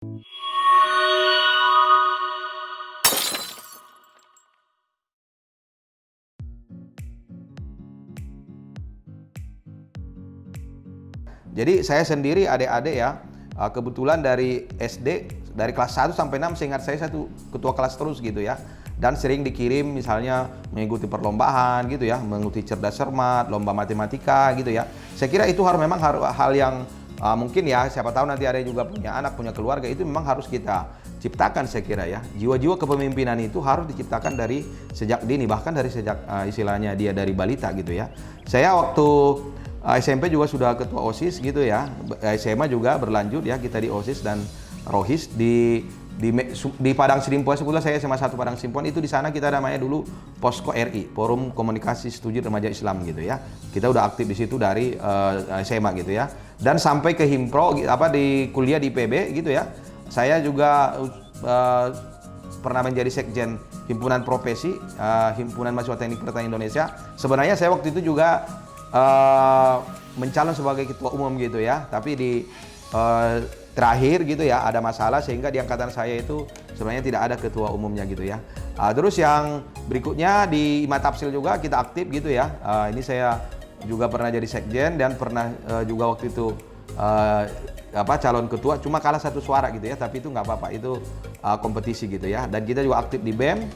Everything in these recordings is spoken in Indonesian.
Jadi saya sendiri adik-adik ya, kebetulan dari SD, dari kelas 1 sampai 6 seingat saya satu ketua kelas terus gitu ya. Dan sering dikirim misalnya mengikuti perlombaan gitu ya, mengikuti cerdas cermat, lomba matematika gitu ya. Saya kira itu memang hal yang mungkin ya, siapa tahu nanti ada juga punya anak, punya keluarga, itu memang harus kita ciptakan saya kira ya. Jiwa-jiwa kepemimpinan itu harus diciptakan dari sejak dini, bahkan dari sejak istilahnya dia dari balita gitu ya. Saya waktu SMP juga sudah ketua OSIS gitu ya. SMA juga berlanjut ya, kita di OSIS dan ROHIS di Padang Sidimpuan. Sebetulnya saya SMA 1 Padang Sidimpuan, itu di sana kita namanya dulu Posko RI, Forum Komunikasi Studi Remaja Islam gitu ya. Kita udah aktif di situ dari SMA gitu ya. Dan sampai ke Himpro di kuliah di IPB gitu ya. Saya juga pernah menjadi sekjen Himpunan Profesi Himpunan Mahasiswa Teknik Pertanian Indonesia. Sebenarnya saya waktu itu juga mencalon sebagai ketua umum gitu ya, tapi di terakhir gitu ya ada masalah sehingga di angkatan saya itu sebenarnya tidak ada ketua umumnya gitu ya. Terus yang berikutnya di Imatapsil juga kita aktif gitu ya. Ini saya juga pernah jadi sekjen dan pernah juga waktu itu calon ketua, cuma kalah 1 suara gitu ya, tapi itu nggak apa-apa, itu kompetisi gitu ya. Dan kita juga aktif di BEM,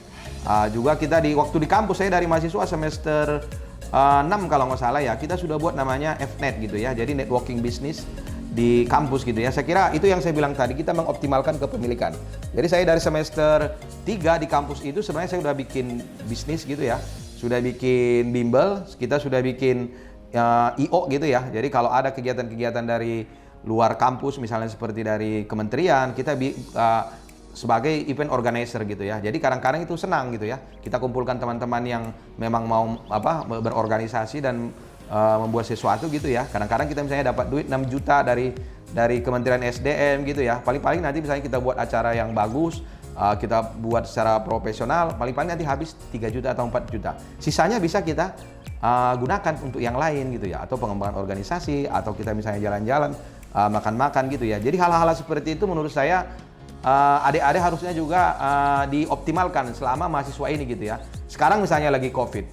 juga kita waktu di kampus, saya dari mahasiswa semester 6 kalau nggak salah ya, kita sudah buat namanya FNET gitu ya, jadi networking business di kampus gitu ya. Saya kira itu yang saya bilang tadi, kita mengoptimalkan kepemilikan. Jadi saya dari semester 3 di kampus itu sebenarnya saya sudah bikin bisnis gitu ya, sudah bikin bimbel, kita sudah bikin IO gitu ya. Jadi kalau ada kegiatan-kegiatan dari luar kampus, misalnya seperti dari kementerian, kita sebagai event organizer gitu ya. Jadi kadang-kadang itu senang gitu ya. Kita kumpulkan teman-teman yang memang mau berorganisasi dan membuat sesuatu gitu ya. Kadang-kadang kita misalnya dapat duit 6 juta dari Kementerian SDM gitu ya. Paling-paling nanti misalnya kita buat acara yang bagus, kita buat secara profesional, paling-paling nanti habis 3 juta atau 4 juta. Sisanya bisa kita gunakan untuk yang lain gitu ya, atau pengembangan organisasi, atau kita misalnya jalan-jalan, makan-makan gitu ya. Jadi hal-hal seperti itu menurut saya adik-adik harusnya juga dioptimalkan selama mahasiswa ini gitu ya. Sekarang misalnya lagi COVID,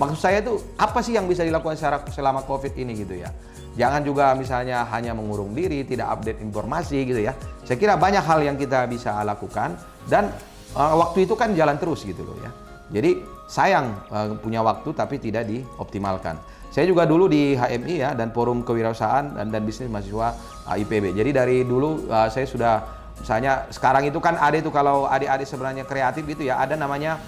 maksud saya itu apa sih yang bisa dilakukan selama COVID ini gitu ya. Jangan juga misalnya hanya mengurung diri, tidak update informasi gitu ya. Saya kira banyak hal yang kita bisa lakukan dan waktu itu kan jalan terus gitu loh ya. Jadi sayang punya waktu tapi tidak dioptimalkan. Saya juga dulu di HMI ya, dan Forum Kewirausahaan dan Bisnis Mahasiswa IPB. Jadi dari dulu saya sudah, misalnya sekarang itu kan ada itu, kalau adik-adik sebenarnya kreatif gitu ya, ada namanya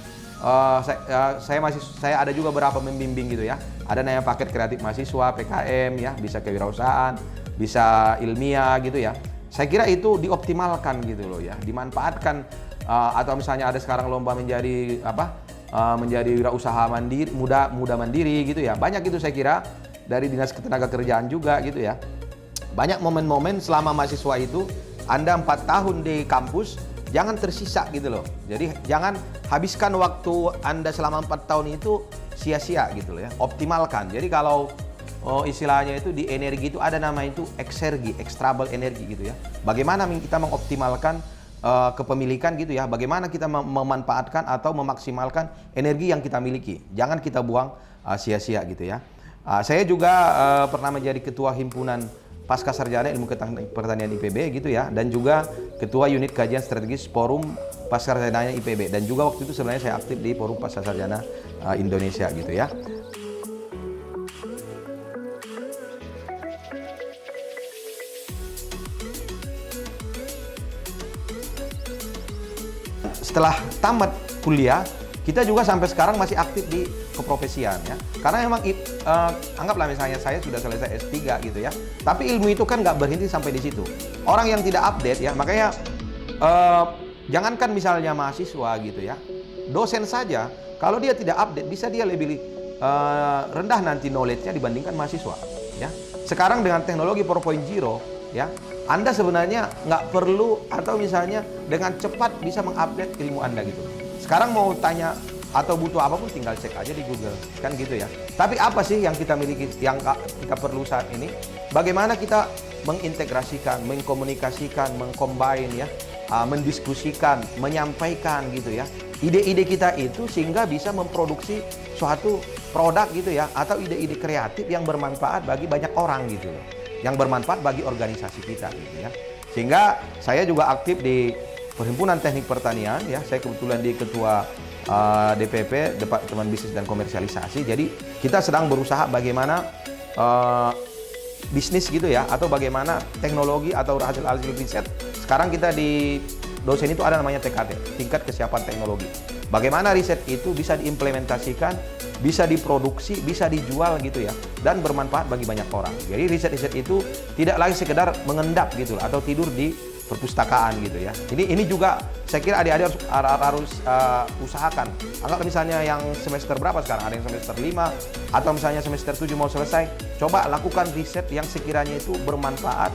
saya ada juga beberapa membimbing gitu ya. Ada namanya paket kreatif mahasiswa, PKM ya, bisa kewirausahaan, bisa ilmiah gitu ya. Saya kira itu dioptimalkan gitu loh ya, dimanfaatkan, atau misalnya ada sekarang lomba menjadi menjadi wirausaha mandiri, muda mandiri gitu ya. Banyak itu saya kira dari Dinas Ketenagakerjaan juga gitu ya. Banyak momen-momen selama mahasiswa itu, Anda 4 tahun di kampus, jangan tersisa gitu loh. Jadi jangan habiskan waktu Anda selama 4 tahun itu sia-sia gitu loh ya. Optimalkan. Jadi kalau istilahnya itu di energi itu ada nama itu eksergi, extrable energi gitu ya. Bagaimana kita mengoptimalkan kepemilikan gitu ya. Bagaimana kita memanfaatkan atau memaksimalkan energi yang kita miliki. Jangan kita buang sia-sia gitu ya. Saya juga pernah menjadi ketua himpunan Pasca Sarjana Ilmu Pertanian IPB gitu ya, dan juga ketua unit kajian strategis Forum Pasca Sarjana IPB, dan juga waktu itu sebenarnya saya aktif di Forum Pasca Sarjana Indonesia gitu ya. Setelah tamat kuliah, kita juga sampai sekarang masih aktif di keprofesian ya. Karena memang anggaplah misalnya saya sudah selesai S3 gitu ya. Tapi ilmu itu kan nggak berhenti sampai di situ. Orang yang tidak update ya, makanya jangankan misalnya mahasiswa gitu ya. Dosen saja kalau dia tidak update bisa dia lebih rendah nanti knowledge-nya dibandingkan mahasiswa ya. Sekarang dengan teknologi 4.0 ya, Anda sebenarnya nggak perlu atau misalnya dengan cepat bisa mengupdate ilmu Anda gitu. Sekarang mau tanya atau butuh apapun tinggal cek aja di Google, kan gitu ya. Tapi apa sih yang kita miliki, yang kita perlu saat ini? bagaimana kita mengintegrasikan, mengkomunikasikan, mengcombine ya, mendiskusikan, menyampaikan gitu ya, ide-ide kita itu sehingga bisa memproduksi suatu produk gitu ya, atau ide-ide kreatif yang bermanfaat bagi banyak orang gitu loh, yang bermanfaat bagi organisasi kita gitu ya. Sehingga saya juga aktif di Perhimpunan Teknik Pertanian ya, saya kebetulan di ketua DPP, Departemen Bisnis dan Komersialisasi. Jadi kita sedang berusaha bagaimana bisnis gitu ya, atau bagaimana teknologi atau hasil-hasil riset. Sekarang kita di dosen itu ada namanya TKT, tingkat kesiapan teknologi. Bagaimana riset itu bisa diimplementasikan, bisa diproduksi, bisa dijual gitu ya, dan bermanfaat bagi banyak orang. Jadi riset-riset itu tidak lagi sekedar mengendap gitu atau tidur di perpustakaan gitu ya. Ini juga saya kira adik-adik harus usahakan. Anggap misalnya yang semester berapa sekarang, ada yang semester 5 atau misalnya semester 7 mau selesai, coba lakukan riset yang sekiranya itu bermanfaat,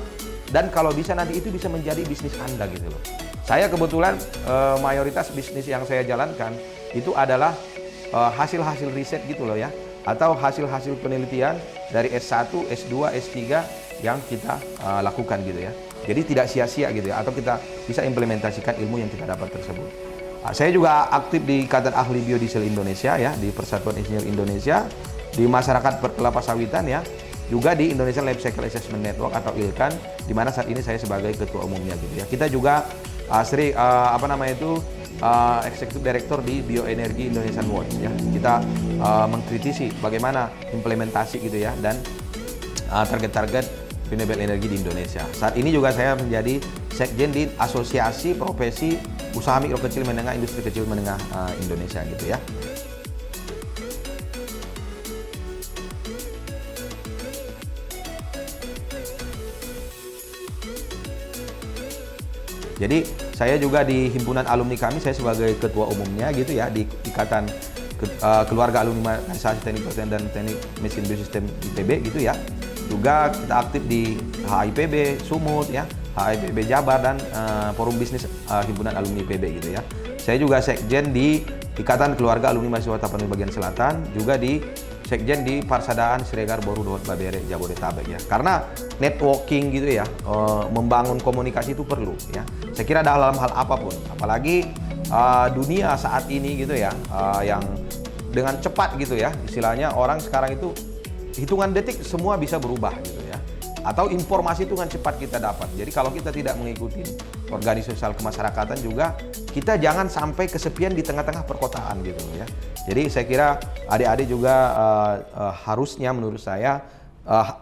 dan kalau bisa nanti itu bisa menjadi bisnis Anda gitu loh. Saya kebetulan mayoritas bisnis yang saya jalankan itu adalah hasil-hasil riset gitu loh ya, atau hasil-hasil penelitian dari S1, S2, S3 yang kita lakukan gitu ya. Jadi tidak sia-sia gitu ya, atau kita bisa implementasikan ilmu yang kita dapat tersebut. Saya juga aktif di Ikatan Ahli Biodiesel Indonesia ya, di Persatuan Insinyur Indonesia, di Masyarakat Kelapa Sawitan ya, juga di Indonesian Life Cycle Assessment Network atau ILCAN, di mana saat ini saya sebagai ketua umumnya gitu ya. Kita juga Executive Director di Bioenergi Indonesian Watch ya. Kita mengkritisi bagaimana implementasi gitu ya, dan target-target renewable energi di Indonesia. Saat ini juga saya menjadi sekjen di Asosiasi Profesi Usaha Mikro Kecil Menengah Industri Kecil Menengah Indonesia gitu ya. Jadi saya juga di himpunan alumni kami, saya sebagai ketua umumnya gitu ya, di Ikatan Keluarga Alumni Organisasi Teknik Pertanian dan Teknik Mesin Biosistem IPB gitu ya. Juga kita aktif di HIPB Sumut ya, HIPB Jabar, dan Forum Bisnis Himpunan Alumni IPB gitu ya. Saya juga sekjen di Ikatan Keluarga Alumni Mahasiswa Tapanuli Bagian Selatan, juga di sekjen di Parsadaan Siregar Boru Dohot Babere Jabodetabek ya. Karena networking gitu ya, membangun komunikasi itu perlu ya. Saya kira dalam hal apapun, apalagi dunia saat ini gitu ya, yang dengan cepat gitu ya, istilahnya orang sekarang itu hitungan detik semua bisa berubah gitu ya, atau informasi itu dengan cepat kita dapat. Jadi kalau kita tidak mengikuti organisasi sosial kemasyarakatan juga, kita jangan sampai kesepian di tengah-tengah perkotaan gitu ya. Jadi saya kira adik-adik juga harusnya menurut saya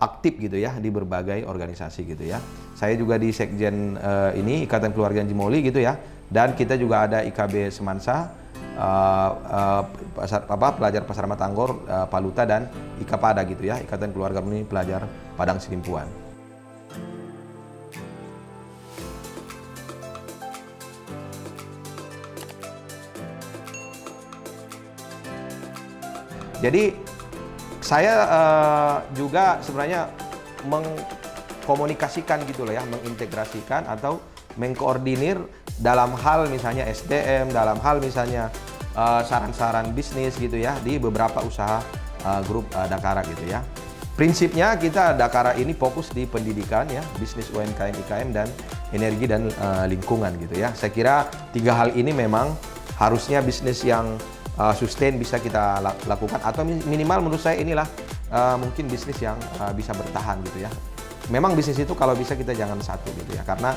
aktif gitu ya di berbagai organisasi gitu ya. Saya juga di sekjen ini Ikatan Keluarga Jimoli gitu ya, dan kita juga ada IKB Semansa, pelajar Pasar Matanggor, Paluta, dan IKAPADA gitu ya, Ikatan Keluarga Alumni Pelajar Padang Sidimpuan. Jadi saya juga sebenarnya mengkomunikasikan gitu loh ya, mengintegrasikan atau mengkoordinir dalam hal misalnya SDM, dalam hal misalnya saran-saran bisnis gitu ya, di beberapa usaha grup Dakara gitu ya. Prinsipnya kita Dakara ini fokus di pendidikan ya, bisnis UMKM, IKM, dan energi dan lingkungan gitu ya. Saya kira 3 hal ini memang harusnya bisnis yang sustain bisa kita lakukan, atau minimal menurut saya inilah mungkin bisnis yang bisa bertahan gitu ya. Memang bisnis itu kalau bisa kita jangan satu gitu ya, karena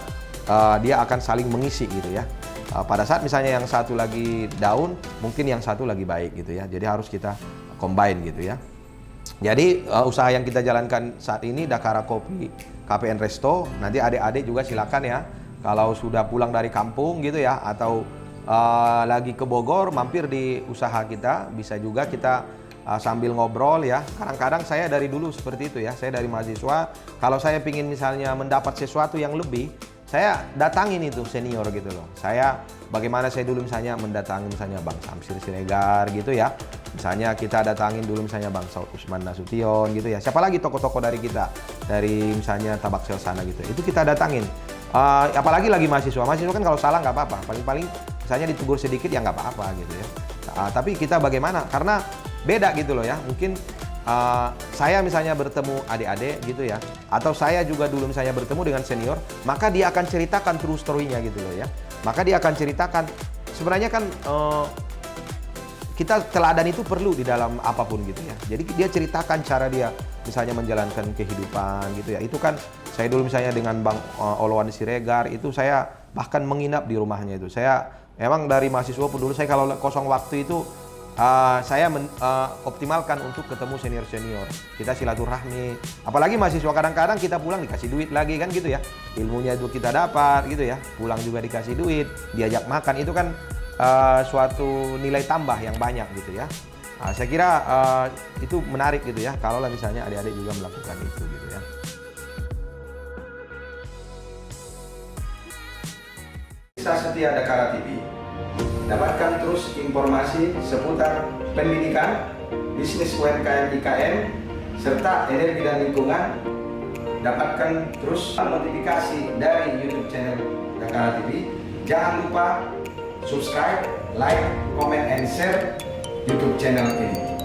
dia akan saling mengisi gitu ya. Pada saat misalnya yang satu lagi down, mungkin yang satu lagi baik gitu ya. Jadi harus kita combine gitu ya. Jadi usaha yang kita jalankan saat ini Dakara Kopi KPN Resto. Nanti adik-adik juga silakan ya, kalau sudah pulang dari kampung gitu ya, atau lagi ke Bogor, mampir di usaha kita. Bisa juga kita sambil ngobrol ya. Kadang-kadang saya dari dulu seperti itu ya, saya dari mahasiswa, kalau saya ingin misalnya mendapat sesuatu yang lebih, saya datangin itu senior gitu loh. Bagaimana saya dulu misalnya mendatangi misalnya Bang Samsir Siregar gitu ya. Misalnya kita datangin dulu misalnya Bang Saud Usman Nasution gitu ya. Siapa lagi tokoh-tokoh dari kita, dari misalnya Tabak Selsana gitu. Itu kita datangin. Apalagi lagi mahasiswa. Mahasiswa kan kalau salah nggak apa-apa. Paling-paling misalnya ditegur sedikit ya nggak apa-apa gitu ya. Tapi kita bagaimana? Karena beda gitu loh ya. Mungkin saya misalnya bertemu adik-adik gitu ya, atau saya juga dulu misalnya bertemu dengan senior, maka dia akan ceritakan true story-nya gitu loh ya. Maka dia akan ceritakan, sebenarnya kan kita teladan itu perlu di dalam apapun gitu ya. Jadi dia ceritakan cara dia misalnya menjalankan kehidupan gitu ya. Itu kan saya dulu misalnya dengan Bang Olowan Siregar itu saya bahkan menginap di rumahnya itu. Saya memang dari mahasiswa pun dulu saya kalau kosong waktu itu saya optimalkan untuk ketemu senior-senior. Kita silaturahmi. Apalagi mahasiswa kadang-kadang kita pulang dikasih duit lagi kan gitu ya. Ilmunya itu kita dapat gitu ya. Pulang juga dikasih duit, diajak makan itu kan suatu nilai tambah yang banyak gitu ya. Saya kira itu menarik gitu ya, kalau misalnya adik-adik juga melakukan itu gitu ya. Kisah Setia Dakara TV. Dapatkan terus informasi seputar pendidikan, bisnis UMKM IKM, serta energi dan lingkungan. Dapatkan terus notifikasi dari YouTube channel Dakara TV. Jangan lupa subscribe, like, comment, and share YouTube channel ini.